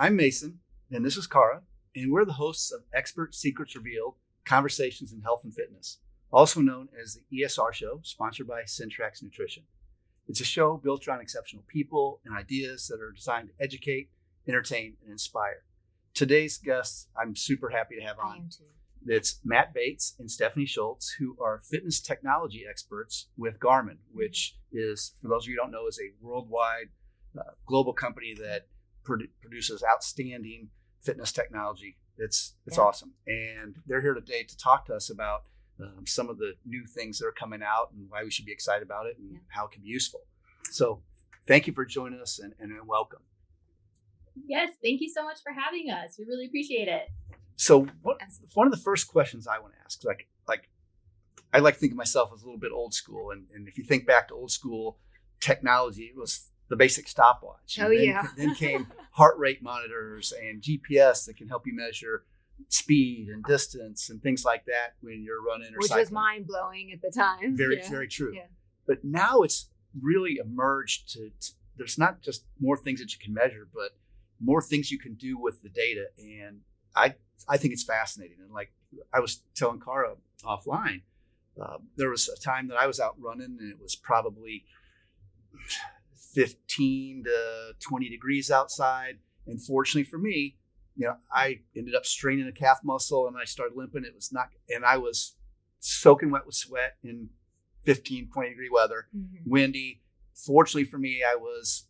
I'm Mason, and this is Cara, and we're the hosts of Expert Secrets Revealed, Conversations in Health and Fitness, also known as the ESR Show, sponsored by Syntrax Nutrition. It's a show built around exceptional people and ideas that are designed to educate, entertain, and inspire. Today's guests, I'm super happy to have on. I am too. It's Matt Bates and Stephanie Schultz, who are fitness technology experts with Garmin, which is, for those of you who don't know, is a worldwide global company that produces outstanding fitness technology. It's awesome. And they're here today to talk to us about some of the new things that are coming out and why we should be excited about it and how it can be useful. So thank you for joining us and welcome. Yes, thank you so much for having us. We really appreciate it. So one of the first questions I want to ask, like I like to think of myself as a little bit old school. And if you think back to old school technology, it was the basic stopwatch. Then came heart rate monitors and GPS that can help you measure speed and distance and things like that when you're running or cycling. Which was mind blowing at the time. Very true. Yeah. But now it's really emerged to there's not just more things that you can measure, but more things you can do with the data. And I think it's fascinating. And like I was telling Cara offline, there was a time that I was out running and it was probably 15 to 20 degrees outside. And fortunately for me, I ended up straining a calf muscle and I started limping. And I was soaking wet with sweat in 15, 20 degree weather, windy. Fortunately for me, I was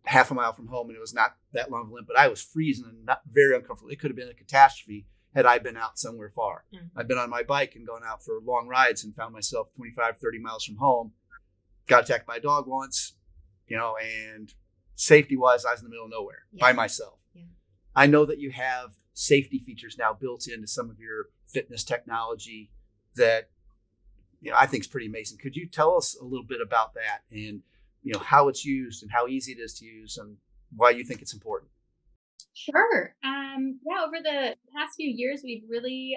half a mile from home and it was not that long of a limp, but I was freezing and not very uncomfortable. It could have been a catastrophe had I been out somewhere far. I've been on my bike and gone out for long rides and found myself 25, 30 miles from home. Got attacked by a dog once, and safety wise, I was in the middle of nowhere by myself. Yeah. I know that you have safety features now built into some of your fitness technology that, I think is pretty amazing. Could you tell us a little bit about that and, how it's used and how easy it is to use and why you think it's important? Sure. Over the past few years, we've really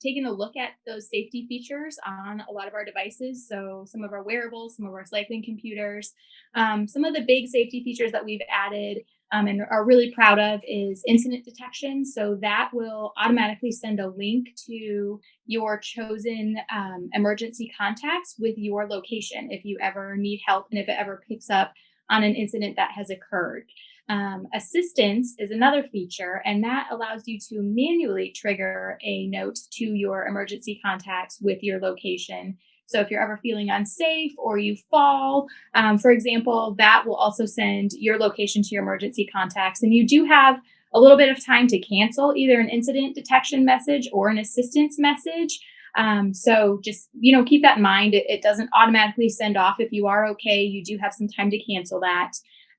taken a look at those safety features on a lot of our devices. So some of our wearables, some of our cycling computers, some of the big safety features that we've added and are really proud of is incident detection. So that will automatically send a link to your chosen emergency contacts with your location if you ever need help and if it ever picks up on an incident that has occurred. Assistance is another feature, and that allows you to manually trigger a note to your emergency contacts with your location. So if you're ever feeling unsafe or you fall, for example, that will also send your location to your emergency contacts. And you do have a little bit of time to cancel either an incident detection message or an assistance message. So just, keep that in mind. It doesn't automatically send off if you are okay. You do have some time to cancel that.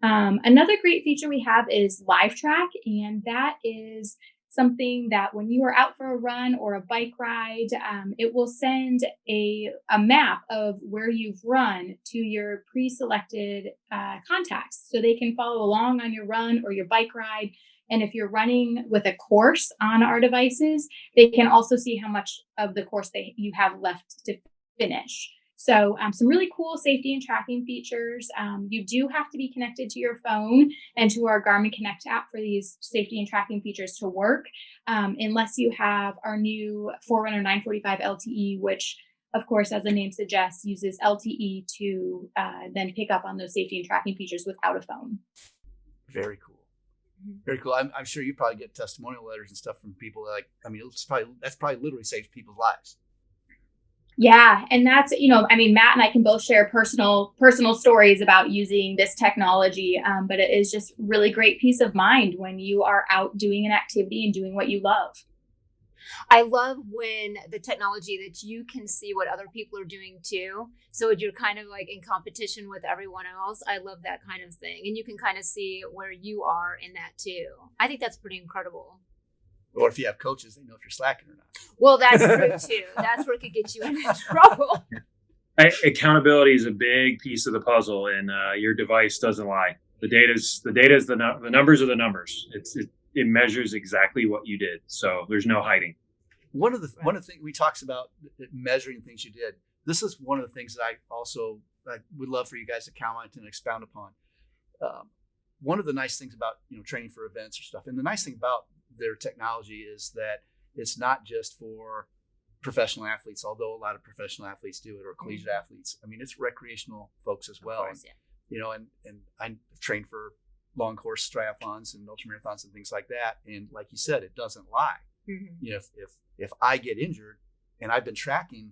Another great feature we have is live track, and that is something that when you are out for a run or a bike ride, it will send a map of where you've run to your pre-selected contacts so they can follow along on your run or your bike ride. And if you're running with a course on our devices, they can also see how much of the course you have left to finish. So some really cool safety and tracking features. You do have to be connected to your phone and to our Garmin Connect app for these safety and tracking features to work, unless you have our new Forerunner 945 LTE, which, of course, as the name suggests, uses LTE to then pick up on those safety and tracking features without a phone. Very cool. Very cool. I'm sure you probably get testimonial letters and stuff from people that's probably literally saved people's lives. Yeah. And that's, Matt and I can both share personal stories about using this technology, but it is just really great peace of mind when you are out doing an activity and doing what you love. I love when the technology that you can see what other people are doing too. So you're kind of like in competition with everyone else. I love that kind of thing. And you can kind of see where you are in that too. I think that's pretty incredible. Or if you have coaches, they know if you're slacking or not. Well, that's true too. That's where it could get you into trouble. Accountability is a big piece of the puzzle, and your device doesn't lie. The data is the numbers are the numbers. It measures exactly what you did, so there's no hiding. One of the things we talks about measuring things you did. This is one of the things that I would love for you guys to comment and expound upon. one of the nice things about training for events or stuff, and the nice thing about their technology is that it's not just for professional athletes, although a lot of professional athletes do it, or collegiate athletes. I mean, it's recreational folks as well. Course, yeah. And I trained for long course triathlons and ultramarathons and things like that. And like you said, it doesn't lie. If I get injured and I've been tracking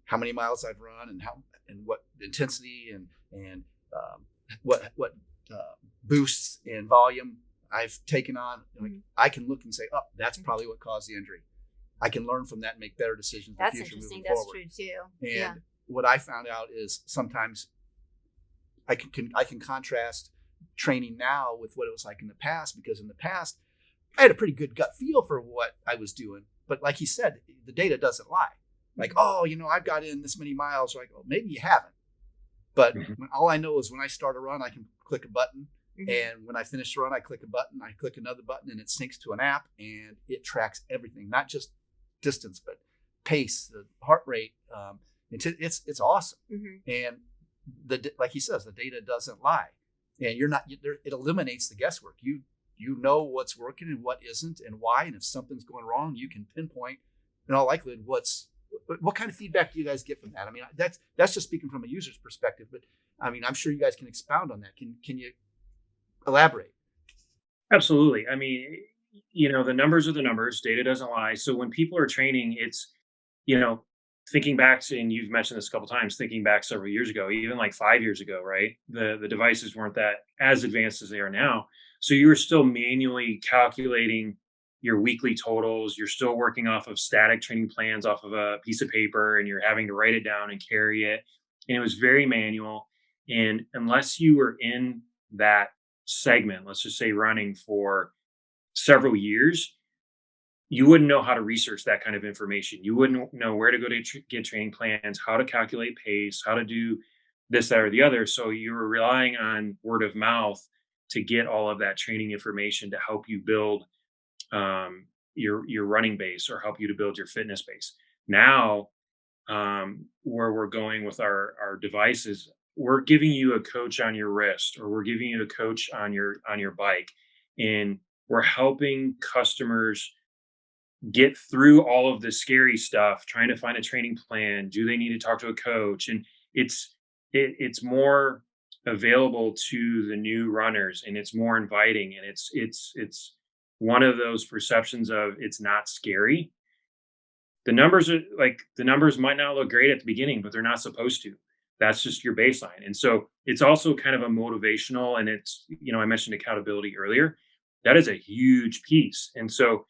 how many miles I've run and what intensity and what boosts in volume I've taken on, I can look and say, oh, that's probably what caused the injury. I can learn from that and make better decisions in the future moving forward. That's true too. And what I found out is sometimes I can contrast training now with what it was like in the past, because in the past I had a pretty good gut feel for what I was doing. But like he said, the data doesn't lie. Like, oh, I've got in this many miles. Like, oh, maybe you haven't. But all I know is when I start a run, I can click a button. And when I finish the run, I click a button, I click another button, and it syncs to an app, and it tracks everything, not just distance, but pace, the heart rate. It's awesome. And like he says, the data doesn't lie, and it eliminates the guesswork. You know what's working and what isn't and why, and if something's going wrong, you can pinpoint in all likelihood what kind of feedback do you guys get from that? I mean, that's just speaking from a user's perspective, but I mean, I'm sure you guys can expound on that. Can you elaborate? Absolutely. I mean, the numbers are the numbers. Data doesn't lie. So when people are training, it's, thinking back to, and you've mentioned this a couple of times, thinking back several years ago, even like 5 years ago, right? The devices weren't that as advanced as they are now. So you were still manually calculating your weekly totals. You're still working off of static training plans off of a piece of paper, and you're having to write it down and carry it. And it was very manual. And unless you were in that segment, let's just say running for several years, you wouldn't know how to research that kind of information. You wouldn't know where to go to get training plans, how to calculate pace, how to do this, that, or the other. So you were relying on word of mouth to get all of that training information to help you build your running base, or help you to build your fitness base. Now, where we're going with our devices, we're giving you a coach on your wrist, or we're giving you a coach on your bike, and we're helping customers get through all of the scary stuff, trying to find a training plan. Do they need to talk to a coach? And it's more available to the new runners, and it's more inviting, and it's one of those perceptions of it's not scary. The numbers might not look great at the beginning, but they're not supposed to. That's just your baseline. And so it's also kind of a motivational, and it's, I mentioned accountability earlier. That is a huge piece. And so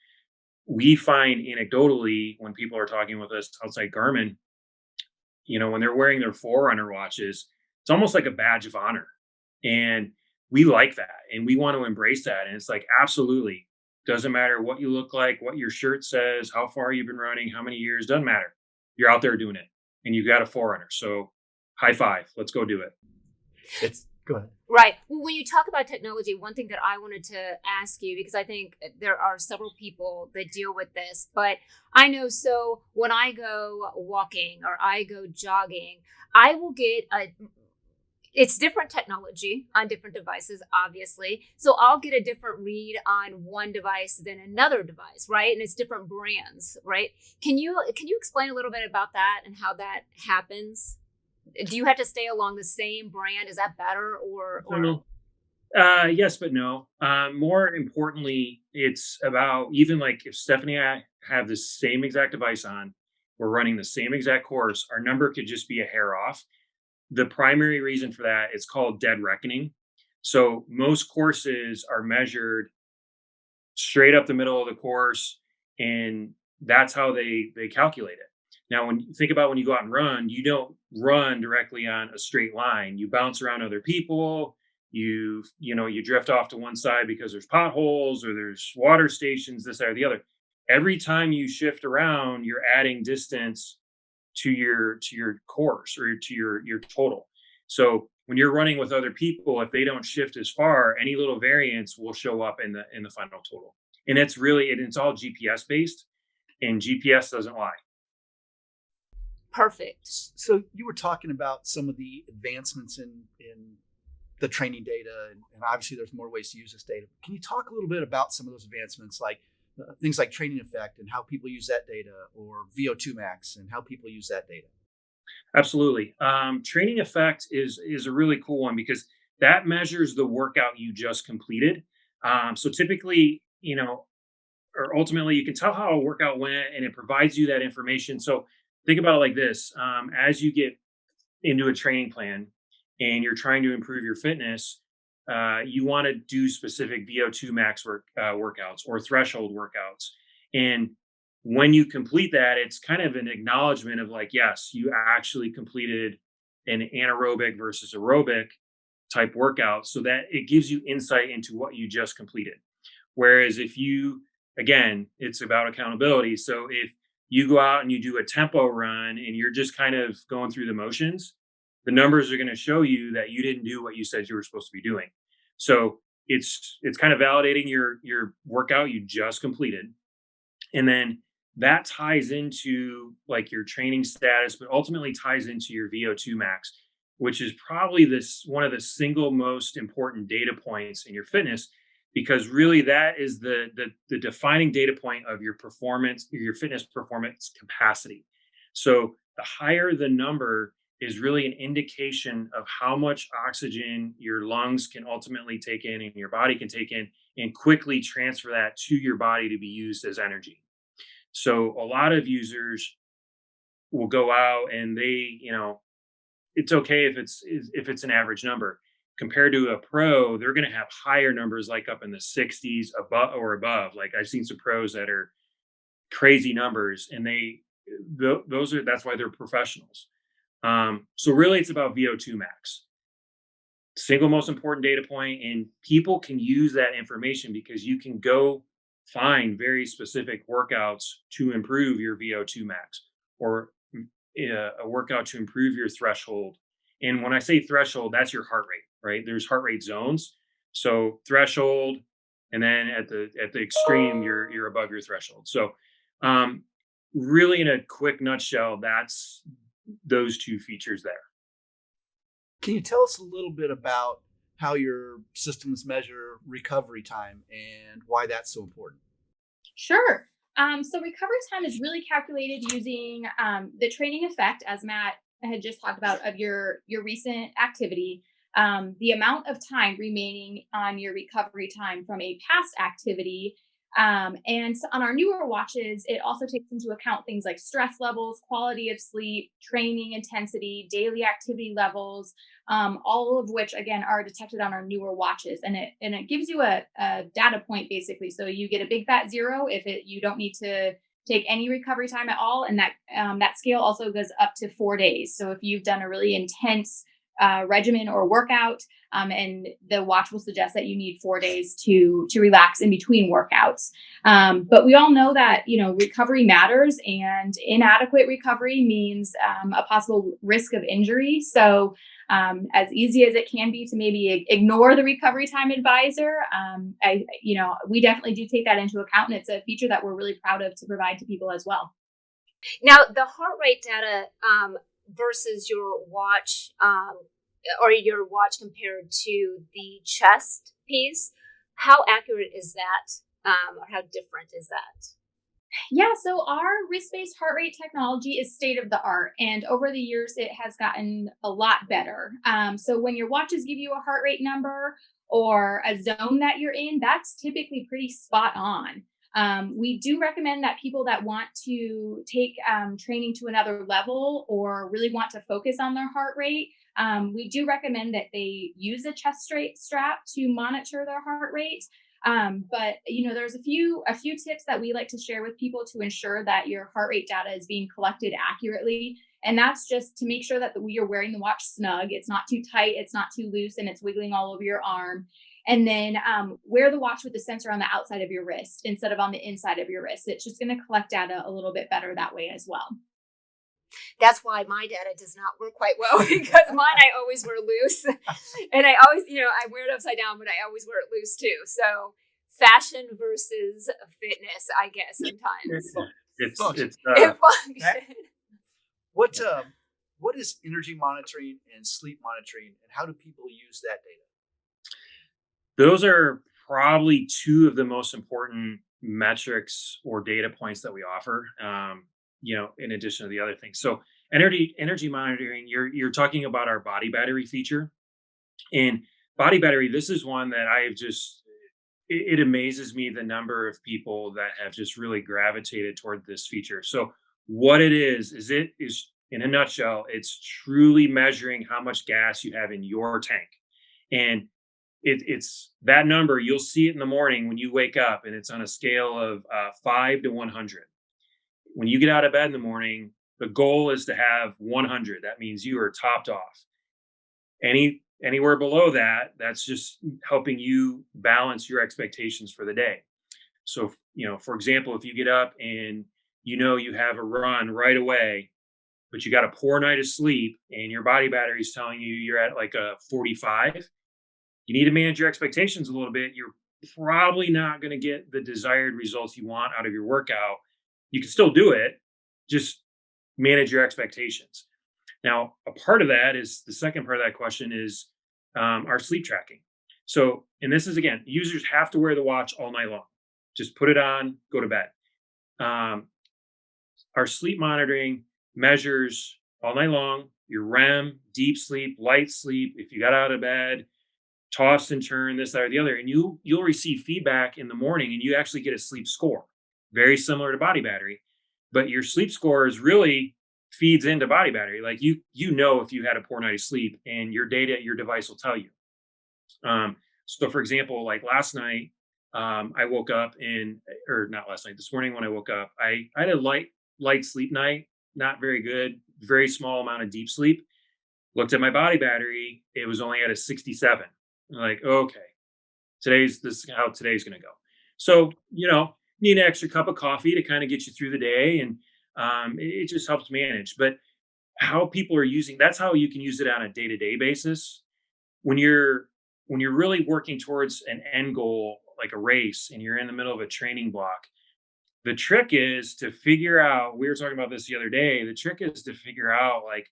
we find anecdotally, when people are talking with us outside Garmin, when they're wearing their Forerunner watches, it's almost like a badge of honor. And we like that, and we want to embrace that. And it's like, absolutely. Doesn't matter what you look like, what your shirt says, how far you've been running, how many years, doesn't matter. You're out there doing it, and you got a Forerunner. So high five, let's go do it. Go ahead. Right. Well, when you talk about technology, one thing that I wanted to ask you, because I think there are several people that deal with this, but I know, so when I go walking or I go jogging, I will get it's different technology on different devices, obviously. So I'll get a different read on one device than another device, right? And it's different brands, right? Can you explain a little bit about that and how that happens? Do you have to stay along the same brand? Is that better or? Yes, but no. More importantly, it's about, even like if Stephanie and I have the same exact device on, we're running the same exact course, our number could just be a hair off. The primary reason for that is called dead reckoning. So most courses are measured straight up the middle of the course, and that's how they calculate it. Now, when you think about when you go out and run, you don't run directly on a straight line. You bounce around other people. You drift off to one side because there's potholes or there's water stations, this, that, or the other. Every time you shift around, you're adding distance to your course or to your total. So when you're running with other people, if they don't shift as far, any little variance will show up in the final total. And it's all GPS based, and GPS doesn't lie. Perfect. So you were talking about some of the advancements in the training data, and obviously there's more ways to use this data. Can you talk a little bit about some of those advancements, like things like training effect and how people use that data, or VO2 max and how people use that data? Absolutely. Training effect is a really cool one because that measures the workout you just completed. So typically, or ultimately, you can tell how a workout went, and it provides you that information. So think about it like this: as you get into a training plan and you're trying to improve your fitness, you want to do specific VO2 max workouts or threshold workouts. And when you complete that, it's kind of an acknowledgement of like, yes, you actually completed an anaerobic versus aerobic type workout, so that it gives you insight into what you just completed. Whereas if you, again, it's about accountability. So if you go out and you do a tempo run and you're just kind of going through the motions, the numbers are going to show you that you didn't do what you said you were supposed to be doing. So it's kind of validating your workout you just completed. And then that ties into like your training status, but ultimately ties into your VO2 max, which is probably one of the single most important data points in your fitness, because really that is the defining data point of your performance, your fitness performance capacity. So the higher the number is really an indication of how much oxygen your lungs can ultimately take in and your body can take in, and quickly transfer that to your body to be used as energy. So a lot of users will go out and they, it's okay if it's an average number. Compared to a pro, they're going to have higher numbers, like up in the 60s above. Like I've seen some pros that are crazy numbers, and that's why they're professionals. So really, it's about VO2 max, single most important data point, and people can use that information because you can go find very specific workouts to improve your VO2 max, or a workout to improve your threshold. And when I say threshold, that's your heart rate, right? There's heart rate zones. So threshold, and then at the extreme, you're above your threshold. So really, in a quick nutshell, that's those two features there. Can you tell us a little bit about how your systems measure recovery time and why that's so important? Sure. So recovery time is really calculated using the training effect, as Matt had just talked about, of your recent activity, the amount of time remaining on your recovery time from a past activity. And so on our newer watches, it also takes into account things like stress levels, quality of sleep, training intensity, daily activity levels, all of which, again, are detected on our newer watches. And it gives you a data point, basically. So you get a big fat 0 if you don't need to take any recovery time at all. And that scale also goes up to 4 days. So if you've done a really intense regimen or workout, and the watch will suggest that you need 4 days to relax in between workouts. But we all know that, recovery matters, and inadequate recovery means a possible risk of injury. So as easy as it can be to maybe ignore the recovery time advisor, we definitely do take that into account, and it's a feature that we're really proud of to provide to people as well. Now, the heart rate data versus your watch, or your watch compared to the chest piece, how accurate is that, or how different is that? Yeah, so our wrist-based heart rate technology is state of the art, and over the years it has gotten a lot better. So when your watches give you a heart rate number or a zone that you're in, that's typically pretty spot on. We do recommend that people that want to take training to another level or really want to focus on their heart rate, we do recommend that they use a chest strap to monitor their heart rate. But there's a few tips that we like to share with people to ensure that your heart rate data is being collected accurately. And that's just to make sure that you're wearing the watch snug. It's not too tight, it's not too loose, and it's wiggling all over your arm. And then wear the watch with the sensor on the outside of your wrist instead of on the inside of your wrist. It's just going to collect data a little bit better that way as well. That's why my data does not work quite well, because mine I always wear loose, and I always, I wear it upside down, but I always wear it loose too. So fashion versus fitness, I guess sometimes. It's It functions. what is energy monitoring and sleep monitoring, and how do people use that data? Those are probably two of the most important metrics or data points that we offer. In addition to the other things. So energy monitoring, you're talking about our body battery feature. And body battery, this is one that I have just it amazes me the number of people that have just really gravitated toward this feature. So what it is it is in a nutshell, it's truly measuring how much gas you have in your tank. And it's that number, you'll see it in the morning when you wake up, and it's on a scale of 5 to 100. When you get out of bed in the morning, the goal is to have 100. That means you are topped off. Anywhere below that, that's just helping you balance your expectations for the day. So, for example, if you get up and you have a run right away, but you got a poor night of sleep and your body battery is telling you you're at like a 45, you need to manage your expectations a little bit. You're probably not going to get the desired results you want out of your workout. You can still do it, just manage your expectations. Now, a part of that is the second part of that question is our sleep tracking. So, and this is again, users have to wear the watch all night long. Just put it on, go to bed. Our sleep monitoring measures all night long your REM, deep sleep, light sleep. If you got out of bed, toss and turn, this, that, or the other, and you'll receive feedback in the morning, and you actually get a sleep score, very similar to body battery. But your sleep score is really feeds into body battery. Like if you had a poor night of sleep, and your device will tell you. So for example, like last night, I woke up or not last night, this morning when I woke up, I had a light sleep night, not very good, very small amount of deep sleep. Looked at my body battery, it was only at a 67. I'm like, okay, this is how today's going to go. So, need an extra cup of coffee to kind of get you through the day. And it just helps manage. But how people are that's how you can use it on a day-to-day basis. When you're really working towards an end goal, like a race, and you're in the middle of a training block, the trick is to figure out, we were talking about this the other day, the trick is to figure out, like,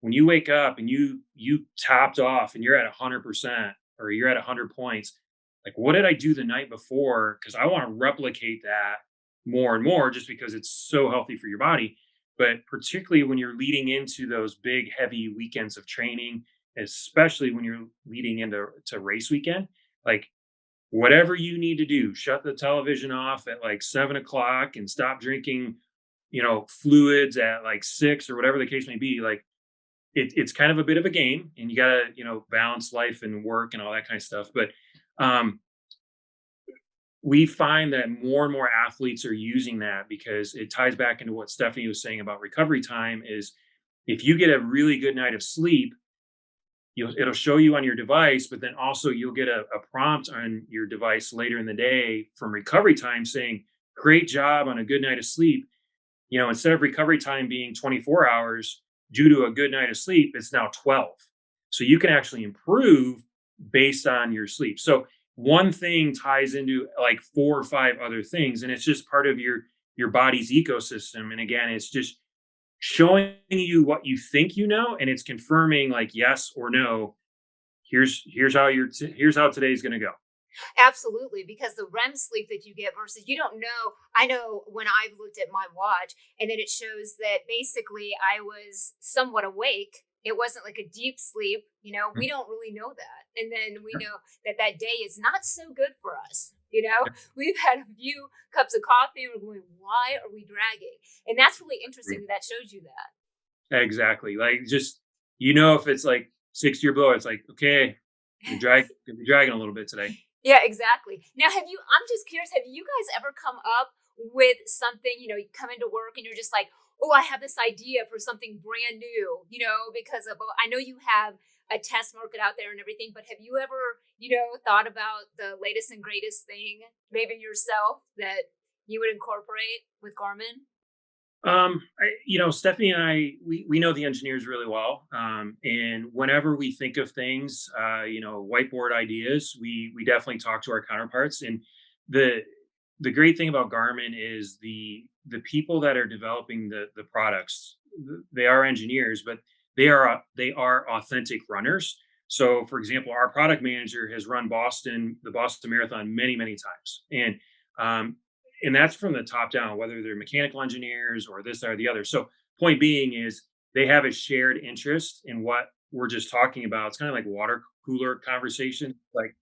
when you wake up and you topped off and you're at 100%, or you're at 100 points, like, what did I do the night before? Because I want to replicate that more and more, just because it's so healthy for your body. But particularly when you're leading into those big, heavy weekends of training, especially when you're leading into race weekend, like, whatever you need to do, shut the television off at like 7 o'clock and stop drinking, fluids at like 6, or whatever the case may be. Like, it's kind of a bit of a game, and you gotta, balance life and work and all that kind of stuff. But we find that more and more athletes are using that, because it ties back into what Stephanie was saying about recovery time. Is if you get a really good night of sleep, it'll show you on your device, but then also you'll get a prompt on your device later in the day from recovery time saying, great job on a good night of sleep. Instead of recovery time being 24 hours, due to a good night of sleep, it's now 12. So you can actually improve based on your sleep. So one thing ties into like 4 or 5 other things, and it's just part of your body's ecosystem. And again, it's just showing you what you think and it's confirming, like, yes or no. Here's how today's going to go. Absolutely, because the REM sleep that you get versus you don't know. I know when I've looked at my watch, and then it shows that basically I was somewhat awake. It wasn't like a deep sleep. We don't really know that. And then we know that day is not so good for us. We've had a few cups of coffee and we're going, why are we dragging? And that's really interesting that shows you that. Exactly. Like, just, if it's like 60 or below, it's like, okay, you're dragging a little bit today. Yeah, exactly. Now, I'm just curious, have you guys ever come up with something, you come into work and you're just like, oh, I have this idea for something brand new, because of, I know you have a test market out there and everything, but have you ever, thought about the latest and greatest thing, maybe yourself, that you would incorporate with Garmin? Stephanie and I, we know the engineers really well. And whenever we think of things, whiteboard ideas, we definitely talk to our counterparts. And the great thing about Garmin is the people that are developing the products, they are engineers, but they are authentic runners. So, for example, our product manager has run the Boston Marathon many times, um, and that's from the top down, whether they're mechanical engineers or this or the other. So, point being is they have a shared interest in what we're just talking about. It's kind of like water cooler conversation. Like,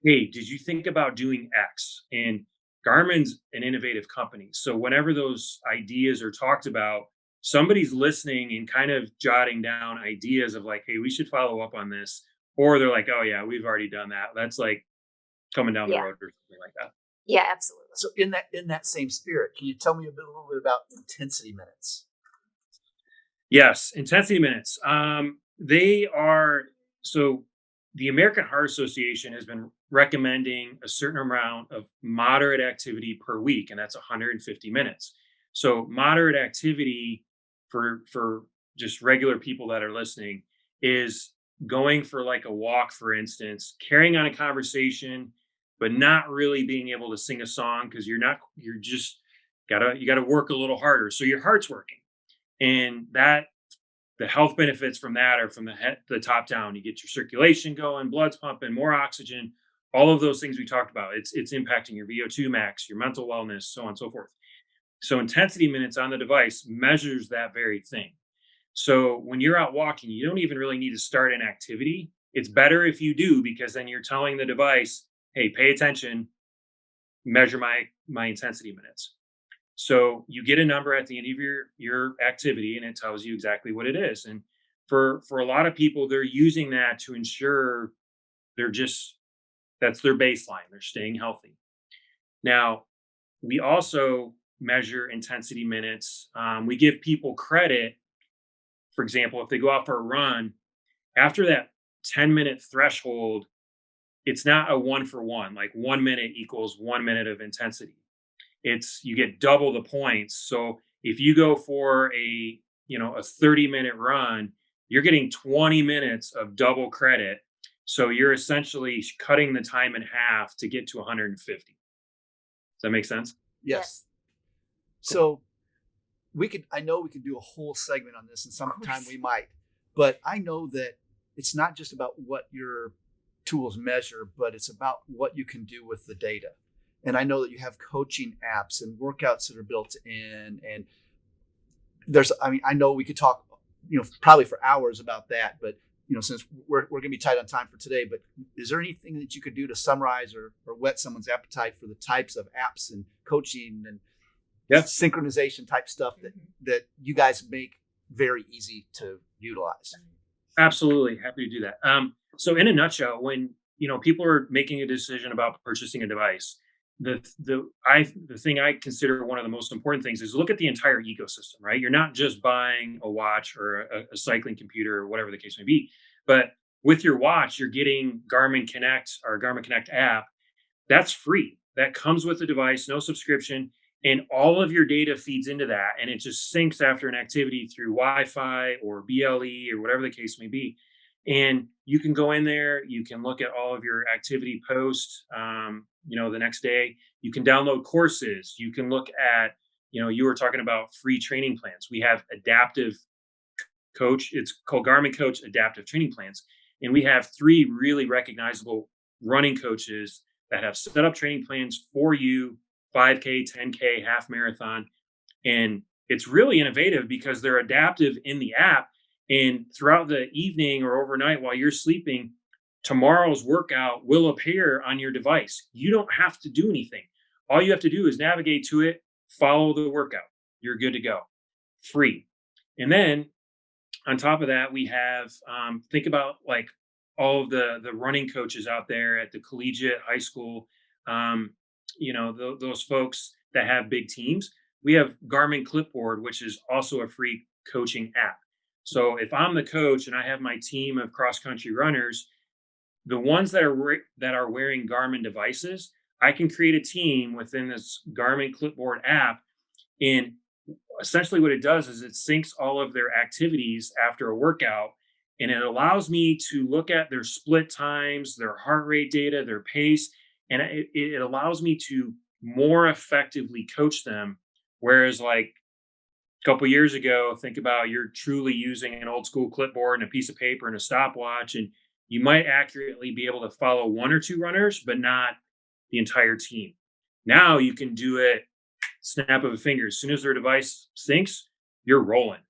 hey, did you think about doing X? And Garmin's an innovative company. So whenever those ideas are talked about, somebody's listening and kind of jotting down ideas of like, hey, we should follow up on this. Or they're like, oh yeah, we've already done that. That's like coming down the Yeah. road or something like that. Yeah, absolutely. So in that same spirit, can you tell me a little bit about intensity minutes? Yes, intensity minutes. They are so the American Heart Association has been recommending a certain amount of moderate activity per week, and that's 150 minutes. So moderate activity for just regular people that are listening is going for like a walk, for instance, carrying on a conversation, but not really being able to sing a song because you're just you gotta work a little harder. So your heart's working. And that the health benefits from that are from the top down. You get your circulation going, blood's pumping, more oxygen, all of those things we talked about. It's impacting your VO2 max, your mental wellness, so on and so forth. So intensity minutes on the device measures that very thing. So when you're out walking, you don't even really need to start an activity. It's better if you do, because then you're telling the device, hey, pay attention, measure my intensity minutes. So you get a number at the end of your activity, and it tells you exactly what it is. And for a lot of people, they're using that to ensure they're just that's their baseline. They're staying healthy. Now, we also measure intensity minutes. We give people credit. For example, if they go out for a run, after that 10-minute threshold, it's not a 1-for-1, like 1 minute equals 1 minute of intensity. It's you get double the points. So if you go for a 30-minute run, you're getting 20 minutes of double credit. So you're essentially cutting the time in half to get to 150. Does that make sense? Yes. So I know we could do a whole segment on this, and sometime course. we might, but I know that it's not just about what your tools measure, but it's about what you can do with the data. And I know that you have coaching apps and workouts that are built in, and I know we could talk, probably for hours about that, but since we're going to be tight on time for today, but is there anything that you could do to summarize or whet someone's appetite for the types of apps and coaching and synchronization type stuff that you guys make very easy to utilize? Absolutely. Happy to do that. So in a nutshell, when people are making a decision about purchasing a device, the thing I consider one of the most important things is look at the entire ecosystem, right? You're not just buying a watch or a cycling computer or whatever the case may be, but with your watch, you're getting Garmin Connect, or Garmin Connect app. That's free. That comes with the device, no subscription, and all of your data feeds into that, and it just syncs after an activity through Wi-Fi or BLE or whatever the case may be. And you can go in there, you can look at all of your activity posts, the next day. You can download courses. You can look at, you were talking about free training plans. We have adaptive coach. It's called Garmin Coach Adaptive Training Plans. And we have 3 really recognizable running coaches that have set up training plans for you, 5K, 10K, half marathon. And it's really innovative because they're adaptive in the app. And throughout the evening or overnight while you're sleeping, tomorrow's workout will appear on your device. You don't have to do anything. All you have to do is navigate to it, follow the workout. You're good to go. Free. And then on top of that, we have, think about like all of the running coaches out there at the collegiate, high school, those folks that have big teams. We have Garmin Clipboard, which is also a free coaching app. So if I'm the coach and I have my team of cross-country runners, the ones that are wearing Garmin devices, I can create a team within this Garmin Clipboard app. And essentially what it does is it syncs all of their activities after a workout, and it allows me to look at their split times, their heart rate data, their pace, and it allows me to more effectively coach them. Whereas like A couple years ago, think about you're truly using an old school clipboard and a piece of paper and a stopwatch, and you might accurately be able to follow one or two runners, but not the entire team. Now you can do it snap of a finger. As soon as their device syncs, you're rolling.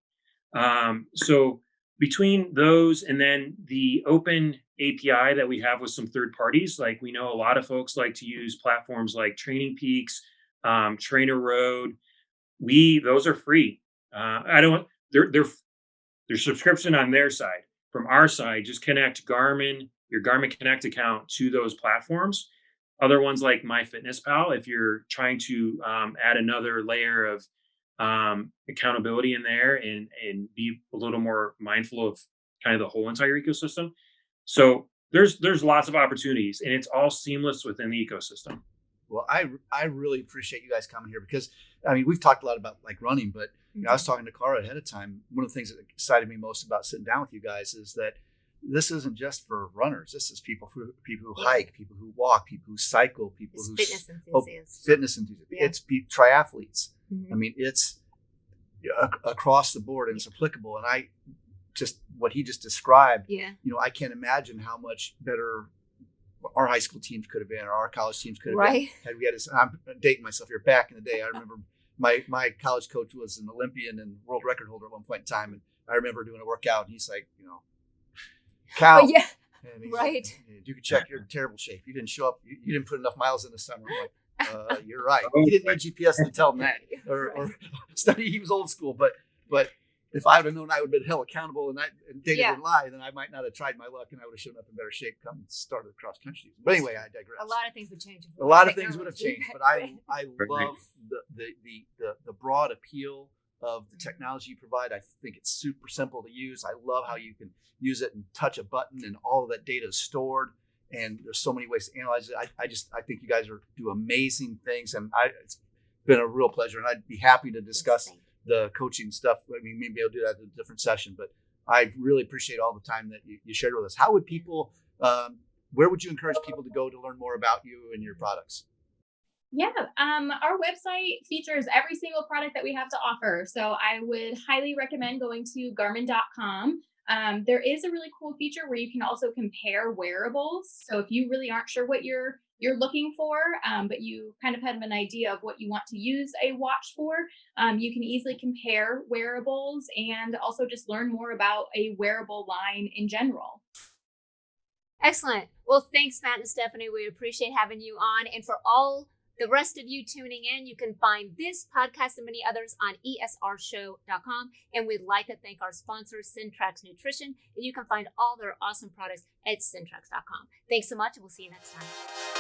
So between those and then the open API that we have with some third parties, like we know a lot of folks like to use platforms like Training Peaks, Trainer Road. Those are free. I don't. Their subscription on their side. From our side, just connect your Garmin Connect account to those platforms. Other ones like MyFitnessPal, if you're trying to add another layer of accountability in there and be a little more mindful of kind of the whole entire ecosystem. So there's lots of opportunities, and it's all seamless within the ecosystem. Well, I really appreciate you guys coming here because, I mean, we've talked a lot about like running, but I was talking to Cara ahead of time. One of the things that excited me most about sitting down with you guys is that this isn't just for runners. This is people who hike, people who walk, people who cycle, people who fitness enthusiasts. Fitness enthusiasts. Yeah. It's triathletes. Mm-hmm. I mean, it's across the board and it's applicable. And what he just described, I can't imagine how much better our high school teams could have been, or our college teams could have been. Had we had I'm dating myself here. Back in the day, I remember my college coach was an Olympian and world record holder at one point in time. And I remember doing a workout and he's like, count. Yeah. And right. You could check, you're in terrible shape. You didn't show up. You didn't put enough miles in the summer. I'm like, you're right. He didn't need GPS to tell him that or study. He was old school, but if I would have known, I would have been held accountable and data didn't lie, then I might not have tried my luck and I would have shown up in better shape come start of the cross country season. But anyway, I digress. A lot of things would change. A lot of things would have changed, but I love the broad appeal of the technology you provide. I think it's super simple to use. I love how you can use it and touch a button and all of that data is stored. And there's so many ways to analyze it. I think you guys do amazing things, and it's been a real pleasure. And I'd be happy to discuss the coaching stuff. I mean, maybe I'll do that in a different session, but I really appreciate all the time that you shared with us. How would people, where would you encourage people to go to learn more about you and your products? Yeah, our website features every single product that we have to offer. So I would highly recommend going to Garmin.com. There is a really cool feature where you can also compare wearables. So if you really aren't sure what you're looking for, but you kind of have an idea of what you want to use a watch for, you can easily compare wearables and also just learn more about a wearable line in general. Excellent. Well, thanks, Matt and Stephanie. We appreciate having you on. And for all the rest of you tuning in, you can find this podcast and many others on esrshow.com. And we'd like to thank our sponsor, Syntrax Nutrition. And you can find all their awesome products at syntrax.com. Thanks so much, and we'll see you next time.